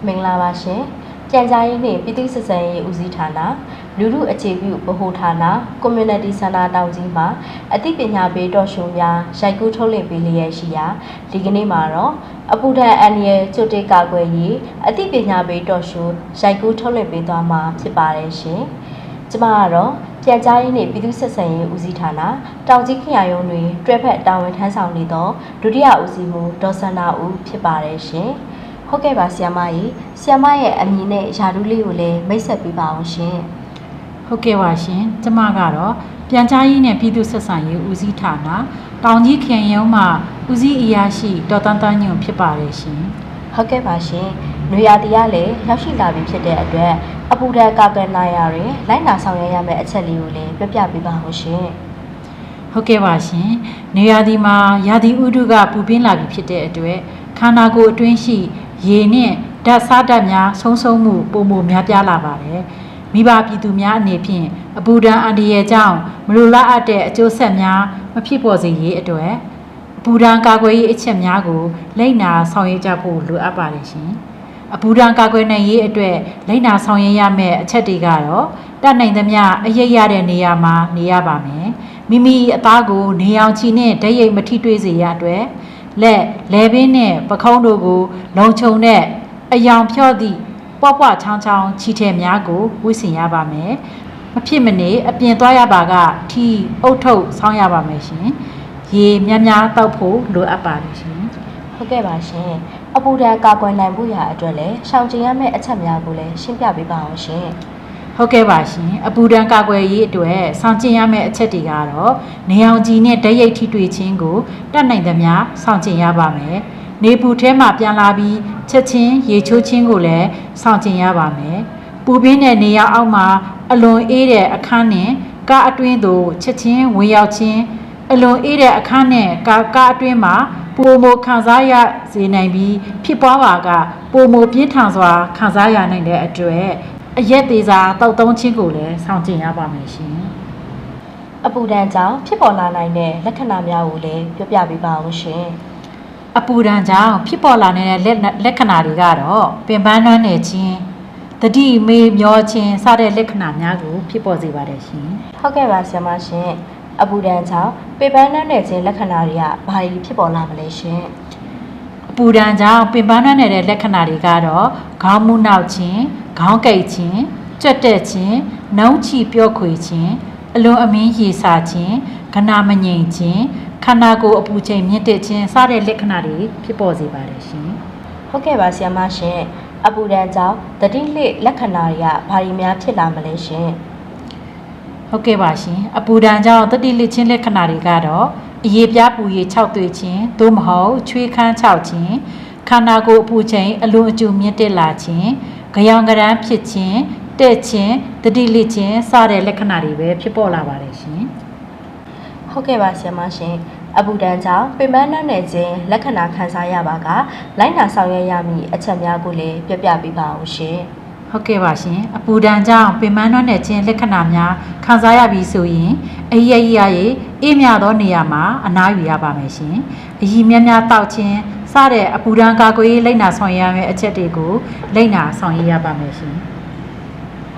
မင်္ဂလာပါရှင်ပြန်ကြားရေးနှင့်ပြည်သူ့စစ်ဆင်ရေးဦးစီးဌာနလူထုအခြေပြုဗဟိုဌာန Community Center တောင်ကြီးမှာအသိပညာပေးတော်ရှုံများရိုက်ကူးထုတ်လွှင့်ပေးလျက်ရှိရာဒီကနေ့မှာတော့အပူဓာတ်အန္တရာယ်ကျွတ်တေကာကွယ်ရေးအသိပညာပေးတော်ရှုံရိုက်ကူးထုတ်လွှင့်ပေးသွားမှာဖြစ်ပါတယ်ရှင်ကျမကတော့ပြန်ကြားရေးနှင့်ပြည်သူ့စစ်ဆင်ရေးဦးစီးဌာနတောင်ကြီးခရိုင်ရုံးတွင်တွဲဖက်တာဝန်ထမ်းဆောင်နေသောဒုတိယဦးစီးမှူးဒေါ်စန္ဒာဦးဖြစ်ပါတယ်ရှင်ဟုတ်ကဲ့ပါဆီယမကြီးဆီယမရဲ့အမည်နဲ့ယာရုလေးကိုလည်းမိတ်ဆက်ပေးပါအောင်ရှင်ဟုတ်ကဲ့ပါရှင်ကျမကတော့ပြန်ကြားရေးနဲ့ပြည်သူ့ဆက်ဆံရေးဦးစီးဌာနတောင်ကြီးခရိုင်ရုံးမှာဦးစီးအရာရှိဒေါ်တန်းတန်းညွန့်ဖြစ်ပါတယ်ရှင်ဟုတ်ကဲ့ပါရှင်နွေရာသီကလည်းရောက်ရှိလာပြီဖြစ်တဲ့အတွက်အပူဓာတ်ကာကွယ်နိုင်ရရင်လိုက်နာဆောင်ရွက်ရမယ့်အချက်လေးကိုလည်းပြပြပေးပါအောင်ရှင်ဟုတ်ကဲ့ပါရှင်နွေရာသီမှာရာသီဥတုကပူပြင်းလာပြီဖြစ်တဲ့အတွက်ခန္ဓာကိုယ်အတွင်းရှိရေနဲ့ဓာတ်စားဓာတ်များဆုံးမှုပုံမှုများပြားလာပါတယ်မိဘပြည်သူများအနေဖြင့်အပူဓာတ်အန္တရာယ်ကြောင့်မလိုလားအပ်တဲ့အကျိုးဆက်များမဖြစ်ပေါ်စေရေးအတွက်အပူဓာတ်ကာကွယ်ရေးအချက်များကိုလိုက်နာဆောင်ရွက်ကြဖို့လိုအပ်ပါတယ်ရှင်အပူဓာတ်ကာကွယ်နိုင်ရေးအတွက်လိုက်နာဆောင်ရွက်ရမယ့်အချက်တွေကတော့တတ်နိုင်သမျှအရေးရတဲ့နေရာမှာနေရပါမယ်မိမိအသားကိုနေအောင်ချီနဲ့ဓာတ်ရိပ်မထိတွေ့စေရအတွက်လဲပင်နဲ့ပခုံးတို့ကိုလုံခြုံတဲ့အယောင်ဖြော့သည့်ပွားပွားချောင်းချောင်းချီထည်များကိုဝတ်ဆင်ရပါမယ်မဖြစ်မနေအပြင်သွားရပါကထီအုတ်ထုတ်ဆောင်းရပါမယ်ရှင်ရေများများတောက်ဖို့လိုအပ်ပါတယ်ရှင်ဟုတ်ကဲ့ပါရှင်အပူဓာတ်ကာကွယ်နိုင်ဖို့ရာအတွက်လည်းရှောင်ကျဉ်ရမယ့်အချက်များကိုလည်းရှင်းပြပေးပါအောင်ရှင်ဟုတ်ကဲ့ပါရှင်အပူဓာတ်ကာကွယ်ရေးအတွက်ဆောင်ကျဉ်ရမယ့်အချက်တွေကတော့နေအောင်ကြည်နဲ့ဓာတ်ရိပ်ထိတွေ့ခြင်းကိုတတ်နိုင်သမျှဆောင်ကျဉ်ရပါမယ်နေပူထဲမှာပြန်လာပြီးချက်ချင်းရေချိုးခြင်းကိုလည်းဆောင်ကျဉ်ရပါမယ်ပူပြင်းတဲ့နေရာအောက်မှာအလွန်အေးတဲ့အခန်းနဲ့ကားအတွင်းသို့ချက်ချင်းဝင်ရောက်ခြင်းအလွန်အေးတဲ့အခန်းနဲ့ကားအတွင်းမှာပိုမိုခံစားရစေနိုင်ပြီးဖြစ်ပွားပါကပိုမိုပြင်းထန်စွာခံစားရနိုင်တဲ့အတွက်အရက်သေးစာတောက်သုံးခြင်းကိုလည်းဆောင်ကျဉ်ရပါမယ်ရှင်အပူဓာတ်ကြောင့်ဖြစ်ပေါ်လာနိုင်တဲ့လက္ခဏာများကိုလည်းပြောပြပေးပါအောင်ရှင်အပူဓာတ်ကြောင့်ဖြစ်ပေါ်လာနေတဲ့လက္ခဏာတွေကတော့ပင်ပန်းနှွမ်းနေခြင်းတတိမေးမျောခြင်းစတဲ့လက္ခဏာများကိုဖြစ်ပေါ်စေပါတယ်ရှင်ဟုတ်ကဲ့ပါဆရာမရှင်အပူဓာတ်ကြောင့်ပင်ပန်းနှွမ်းနေခြင်းလက္ခဏာတွေကဘာတွေဖြစ်ပေါ်လာမလဲရှင်အပူဓာတ်ကြောင့်ပင်ပန်းနှွမ်းနေတဲ့လက္ခဏာတွေကတော့ခေါင်းမူးနှောက်ခြင်းခေါင်းကိတ်ခြင်းကြွက်တက်ခြင်းနှုံးချီပြော့ခွေခြင်းအလွန်အမင်းရေစာခြင်းခနာမငြိမ်ခြင်းခန္ဓာကိုယ်အပူချိန်မြင့်တက်ခြင်းစတဲ့လက္ခဏာတွေဖြစ်ပေါ်စေပါတယ်ရှင်ဟုတ်ကဲ့ပါဆရာမရှင်အပူဓာတ်ကြောင့်တတိလှလက္ခဏာတွေကဘာတွေများဖြစ်လာမလဲရှင်ဟုတ်ကဲ့ပါရှင်အပူဓာတ်ကြောင့်တတိလှခြင်းလက္ခဏာတွေကတော့အရေပြားပူရေခြောက်သွေးခြင်းသို့မဟုတ်ချွေးခမ်းခြောက်ခြင်းခန္ဓာကိုယ်အပူချိန်အလွန်အကျူမြင့်တက်လာခြင်းကြောင်ကြမ်းဖြစ်ခြင်းတက်ခြင်းတတိလှခြင်းစတဲ့လက္ခဏာတွေပဲဖြစ်ပေါ်လာပါတယ်ရှင်ဟုတ်ကဲ့ပါဆရာမရှင်အပူဓာတ်ကြောင့်ပင်ပန်းနှံ့နေခြင်းလက္ခဏာခံစားရပါကလိုက်နာဆောင်ရွက်ရမည့်အချက်များကိုလည်းပြပြပေးပါအောင်ရှင်ဟုတ်ကဲ့ပါရှင်အပူဓာတ်ကြောင့်ပင်ပန်းနှံ့နေခြင်းလက္ခဏာများခံစားရပြီဆိုရင်အရေးရရေးအေးမြသောနေရာမှာအနားယူရပါမယ်ရှင်အရည်များများတောက်ခြင်းစတဲ့အပူဓာတ်ကာကွယ်ရေးလိုက်နာဆောင်ရွက်ရမယ့်အချက်တွေကိုလိုက်နာဆောင်ရွက်ရပါမယ်ရှင်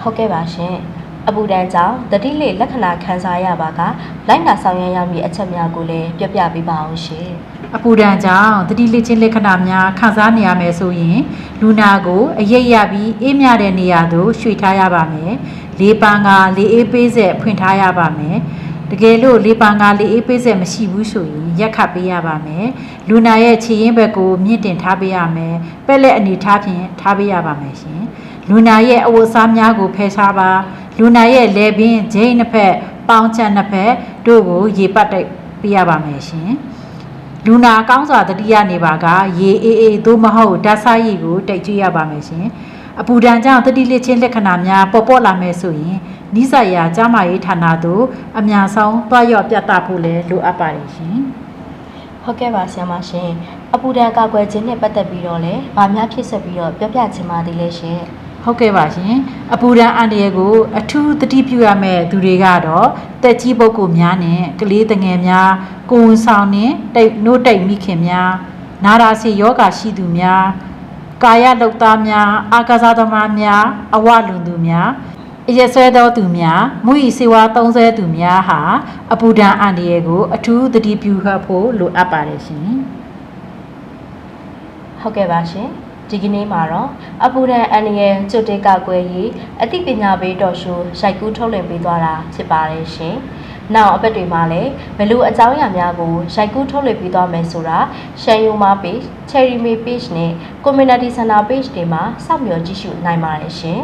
ဟုတ်ကဲ့ပါရှင်အပူဓာတ်ကြောင့်တတိလှလက္ခဏာခံစားရပါကလိုက်နာဆောင်ရွက်ရမည့်အချက်များကိုလည်းပြပြပေးပါအောင်ရှင်အပူဓာတ်ကြောင့်တတိလှခြင်းလက္ခဏာများခံစားနေရမယ်ဆိုရင်လူနာကိုအရိပ်ရပြီးအေးမြတဲ့နေရာသို့ရွှေ့ထားရပါမယ်လေပန်းကလေအေးပေးဆက်ဖွင့်ထားရပါမယ်တကယ်လို့လေပန်းကလေအေးပေးဆက်မရှိဘူးဆိုရင်ရက်ခတ်ပေးရပါမယ်လူနာရဲ့ခြေရင်းဘက်ကိုမြင့်တင်ထားပေးရမယ်ပက်လက်အနေထားဖြင့်ထားပေးရပါမယ်ရှင်လူနာရဲ့အဝတ်အစားများကိုဖယ်ရှားပါလူနာရဲ့လယ်ပင်ဂျိမ်းနှစ်ဖက်ပေါင်းချမ်းနှစ်ဖက်တို့ကိုရေပတ်တိုက်ပေးရပါမယ်ရှင်လူနာကောင်းစွာတတိယနေပါကရေအေးအေးသို့မဟုတ်ဓာတ်စားရည်ကိုတိုက်ကျွေးရပါမယ်ရှင်အပူဓာတ်ကြောင့်တတိလှခြင်းလက္ခဏာများပေါ်လာမယ်ဆိုရင်နိစ္စရာကျန်းမာရေးဌာနသို့အများဆုံးတွားရောက်ပြသဖို့လည်းလိုအပ်ပါတယ်ရှင်ဟုတ်ကဲ့ပါဆရာမရှင်အပူဓာတ်ကာကွယ်ခြင်းနဲ့ပတ်သက်ပြီးတော့လည်းဗာများဖြစ်ဆက်ပြီးတော့ပြောပြချင်ပါသေးလဲရှင်ဟုတ်ကဲ့ပါရှင်အပူဓာတ်အန္တရာယ်ကိုအထူးသတိပြုရမယ့်သူတွေကတော့တက်ကြီးပုဂ္ဂိုလ်များနဲ့ကလေးငယ်များကိုယ်ဝန်ဆောင်နဲ့နှုတ်တိတ်မိခင်များနာရာစီယောဂါရှိသူများ ကာယလုသားများအာကာသသမားများအဝလွန်သူများအရက်ဆွဲသောသူများမူ၏စေဝါသုံးဆွဲသူများဟာအပူဒဏ်အန္တရာယ်ကိုအထူးသတိပြုဖို့လိုအပ်ပါတယ်ရှင် ဟုတ်ကဲ့ပါရှင်ဒီကနေ့မှာတော့အပူဒဏ်အန္တရာယ်ကြိုတင်ကာကွယ်ရေးအသိပညာပေးတော်ရှိုးရိုက်ကူးထုတ်လွှင့်ပေးသွားတာဖြစ်ပါတယ်ရှင်နောက်အပတ်တွေမှာလည်းဘယ်လိုအကြောင်းအရာများကိုရိုက်ကူးထုတ်လွှင့်ပေးသွားမယ်ဆိုတာရှန်ယိုမာ page, Cherry May page နဲ့ Community Center page တွေမှာစောင့်မျှော်ကြည့်ရှုနိုင်ပါတယ်ရှင်